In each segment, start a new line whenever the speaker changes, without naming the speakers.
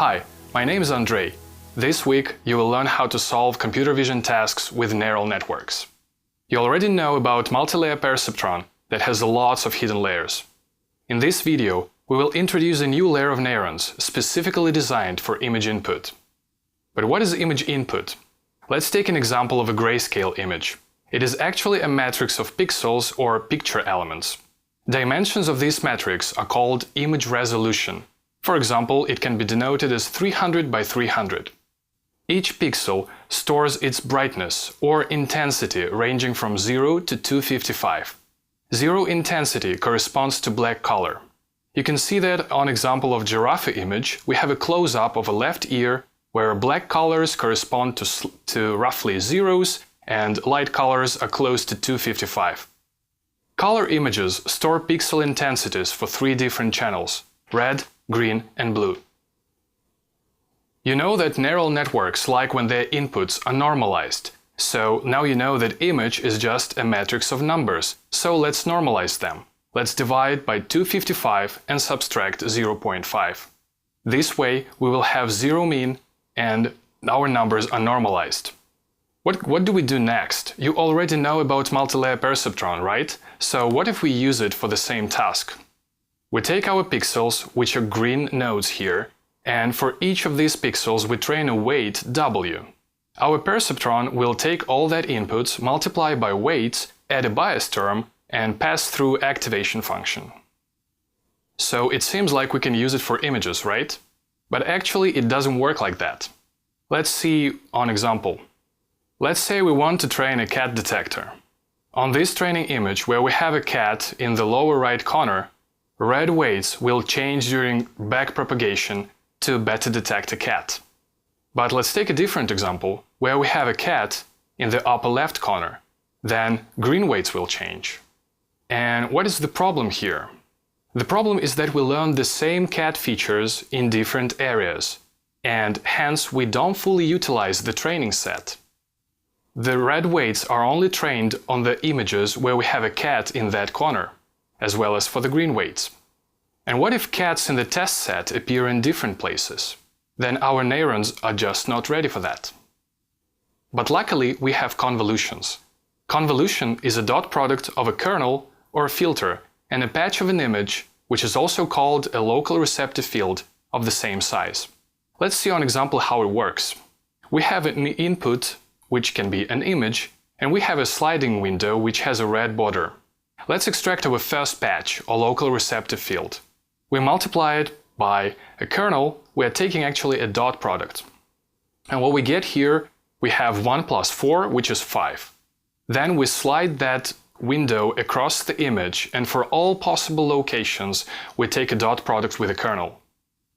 Hi, my name is Andrei. This week you will learn how to solve computer vision tasks with neural networks. You already know about multi-layer perceptron that has lots of hidden layers. In this video, we will introduce a new layer of neurons specifically designed for image input. But what is image input? Let's take an example of a grayscale image. It is actually a matrix of pixels or picture elements. Dimensions of this matrix are called image resolution. For example, it can be denoted as 300 by 300. Each pixel stores its brightness or intensity ranging from 0 to 255. 0 intensity corresponds to black color. You can see that on example of giraffe image, we have a close-up of a left ear where black colors correspond to roughly zeros and light colors are close to 255. Color images store pixel intensities for three different channels: red, green, and blue. You know that neural networks like when their inputs are normalized. So now you know that image is just a matrix of numbers, so let's normalize them. Let's divide by 255 and subtract 0.5. This way we will have zero mean and our numbers are normalized. What do we do next? You already know about multi-layer perceptron, right? So what if we use it for the same task? We take our pixels, which are green nodes here, and for each of these pixels we train a weight W. Our perceptron will take all that inputs, multiply by weights, add a bias term, and pass through activation function. So it seems like we can use it for images, right? But actually it doesn't work like that. Let's see an example. Let's say we want to train a cat detector. On this training image, where we have a cat in the lower right corner, red weights will change during backpropagation to better detect a cat. But let's take a different example, where we have a cat in the upper left corner. Then green weights will change. And what is the problem here? The problem is that we learn the same cat features in different areas, and hence we don't fully utilize the training set. The red weights are only trained on the images where we have a cat in that corner, as well as for the green weights. And what if cats in the test set appear in different places? Then our neurons are just not ready for that. But luckily we have convolutions. Convolution is a dot product of a kernel or a filter and a patch of an image, which is also called a local receptive field of the same size. Let's see an example how it works. We have an input, which can be an image, and we have a sliding window which has a red border. Let's extract our first patch, or local receptive field. We multiply it by a kernel. We are taking actually a dot product. And what we get here, we have 1 plus 4, which is 5. Then we slide that window across the image, and for all possible locations, we take a dot product with a kernel.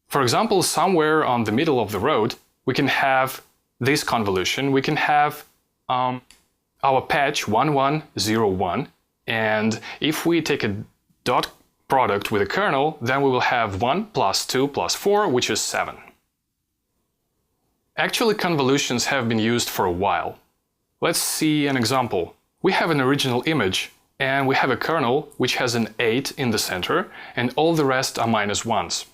For example, somewhere on the middle of the road, we can have this convolution. We can have our patch 1101, and if we take a dot product with a kernel, then we will have 1 plus 2 plus 4, which is 7. Actually, convolutions have been used for a while. Let's see an example. We have an original image, and we have a kernel which has an 8 in the center, and all the rest are -1s.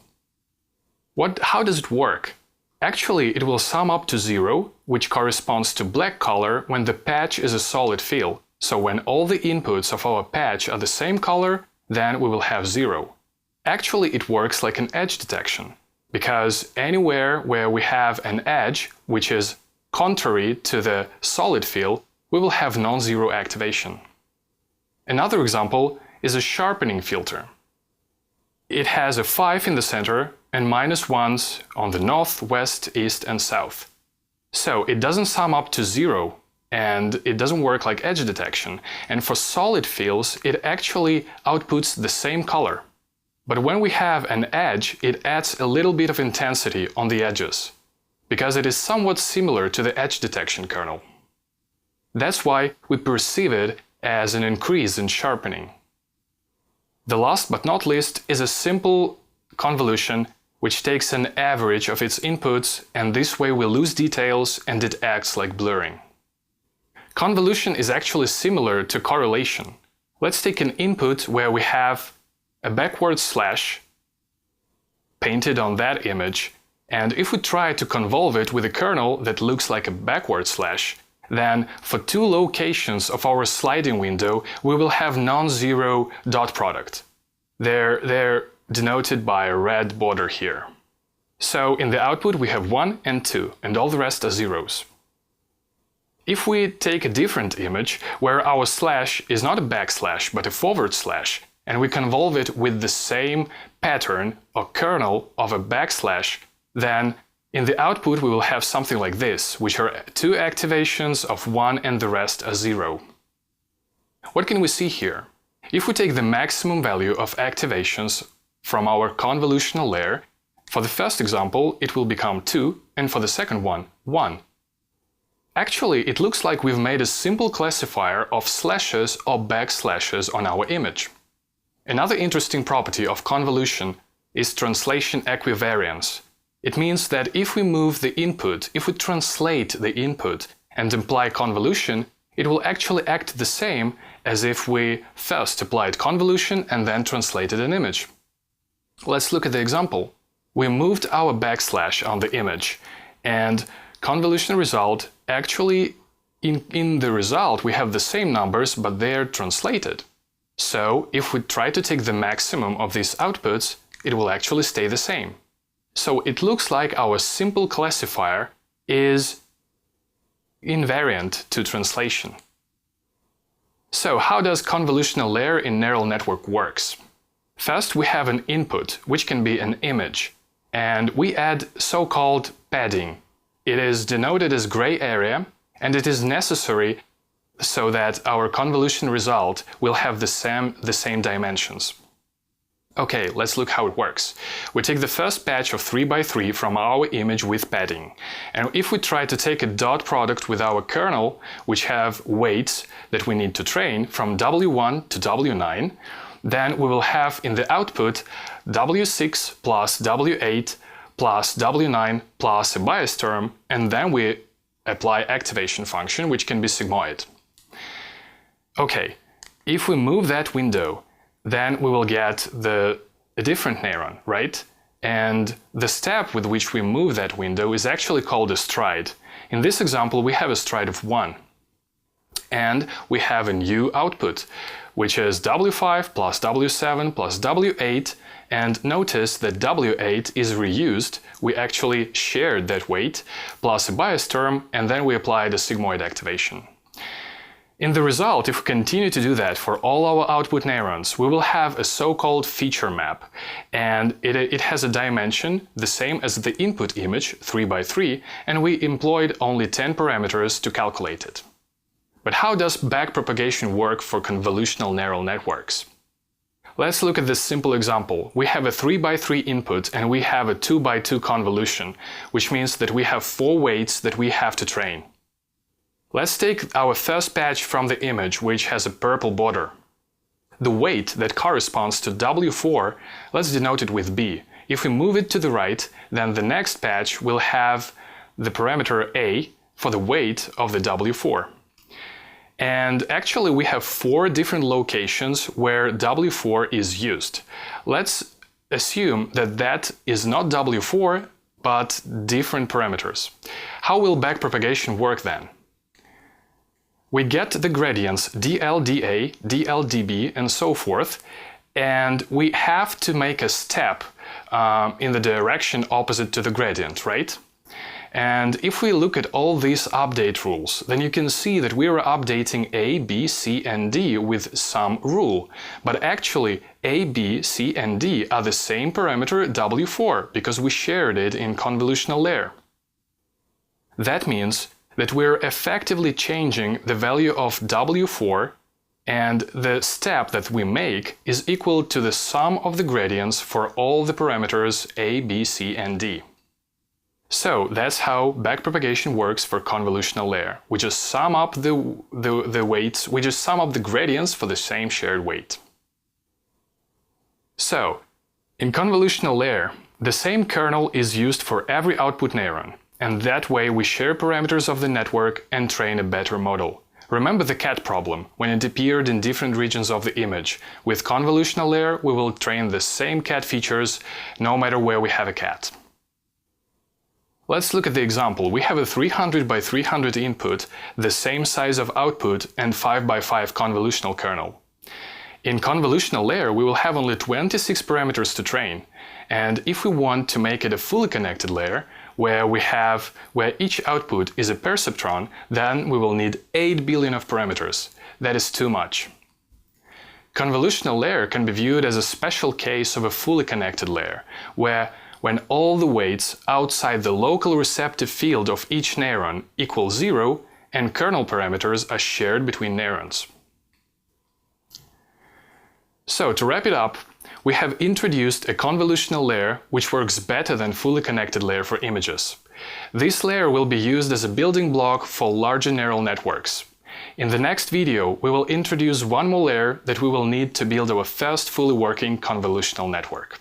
How does it work? Actually, it will sum up to 0, which corresponds to black color when the patch is a solid fill. So when all the inputs of our patch are the same color, then we will have 0. Actually, it works like an edge detection, because anywhere where we have an edge, which is contrary to the solid fill, we will have non-zero activation. Another example is a sharpening filter. It has a 5 in the center and -1s on the north, west, east, and south. So it doesn't sum up to 0, and it doesn't work like edge detection. And for solid fills, it actually outputs the same color. But when we have an edge, it adds a little bit of intensity on the edges, because it is somewhat similar to the edge detection kernel. That's why we perceive it as an increase in sharpening. The last but not least is a simple convolution which takes an average of its inputs, and this way we lose details and it acts like blurring. Convolution is actually similar to correlation. Let's take an input where we have a backward slash painted on that image, And if we try to convolve it with a kernel that looks like a backward slash, then for two locations of our sliding window, we will have non-zero dot product. They're denoted by a red border here. So in the output we have 1 and 2, and all the rest are zeros. If we take a different image, where our slash is not a backslash but a forward slash, and we convolve it with the same pattern or kernel of a backslash, then in the output we will have something like this, which are two activations of 1 and the rest are 0. What can we see here? If we take the maximum value of activations from our convolutional layer, for the first example it will become 2, and for the second one, 1. Actually, it looks like we've made a simple classifier of slashes or backslashes on our image. Another interesting property of convolution is translation equivariance. It means that if we move the input, if we translate the input and imply convolution, it will actually act the same as if we first applied convolution and then translated an image. Let's look at the example. We moved our backslash on the image, and convolution result actually, in the result we have the same numbers, but they're translated. So if we try to take the maximum of these outputs, it will actually stay the same. So it looks like our simple classifier is invariant to translation. So how does convolutional layer in neural network works? First, we have an input, which can be an image, and we add so-called padding. It is denoted as gray area, and it is necessary so that our convolution result will have the same dimensions. Okay, let's look how it works. We take the first patch of 3 by 3 from our image with padding, and if we try to take a dot product with our kernel, which have weights that we need to train from W1 to W9, then we will have in the output W6 plus W8 plus W9 plus a bias term, and then we apply activation function, which can be sigmoid. Okay, if we move that window, then we will get a different neuron, right? And the step with which we move that window is actually called a stride. In this example, we have a stride of 1. And we have a new output, which is W5 plus W7 plus W8. And notice that W8 is reused. We actually shared that weight plus a bias term, and then we applied a sigmoid activation. In the result, if we continue to do that for all our output neurons, we will have a so-called feature map, and it has a dimension the same as the input image, 3 by 3, and we employed only 10 parameters to calculate it. But how does backpropagation work for convolutional neural networks? Let's look at this simple example. We have a 3 by 3 input and we have a 2 by 2 convolution, which means that we have 4 weights that we have to train. Let's take our first patch from the image, which has a purple border. The weight that corresponds to W4, let's denote it with B. If we move it to the right, then the next patch will have the parameter A for the weight of the W4. And actually we have 4 different locations where W4 is used. Let's assume that that is not W4, but different parameters. How will backpropagation work then? We get the gradients dLdA, dLdB, and so forth, and we have to make a step in the direction opposite to the gradient, right? And if we look at all these update rules, then you can see that we are updating A, B, C, and D with some rule. But actually, A, B, C, and D are the same parameter W4, because we shared it in convolutional layer. That means that we're effectively changing the value of W4, and the step that we make is equal to the sum of the gradients for all the parameters A, B, C, and D. So that's how backpropagation works for convolutional layer. We just sum up the weights, we just sum up the gradients for the same shared weight. So, in convolutional layer, the same kernel is used for every output neuron. And that way we share parameters of the network and train a better model. Remember the cat problem, when it appeared in different regions of the image. With convolutional layer, we will train the same cat features no matter where we have a cat. Let's look at the example. We have a 300 by 300 input, the same size of output, and 5 by 5 convolutional kernel. In convolutional layer, we will have only 26 parameters to train, and if we want to make it a fully connected layer, where each output is a perceptron, then we will need 8 billion of parameters. That is too much. Convolutional layer can be viewed as a special case of a fully connected layer, where when all the weights outside the local receptive field of each neuron equal 0 and kernel parameters are shared between neurons. So, to wrap it up, we have introduced a convolutional layer which works better than fully connected layer for images. This layer will be used as a building block for larger neural networks. In the next video, we will introduce one more layer that we will need to build our first fully working convolutional network.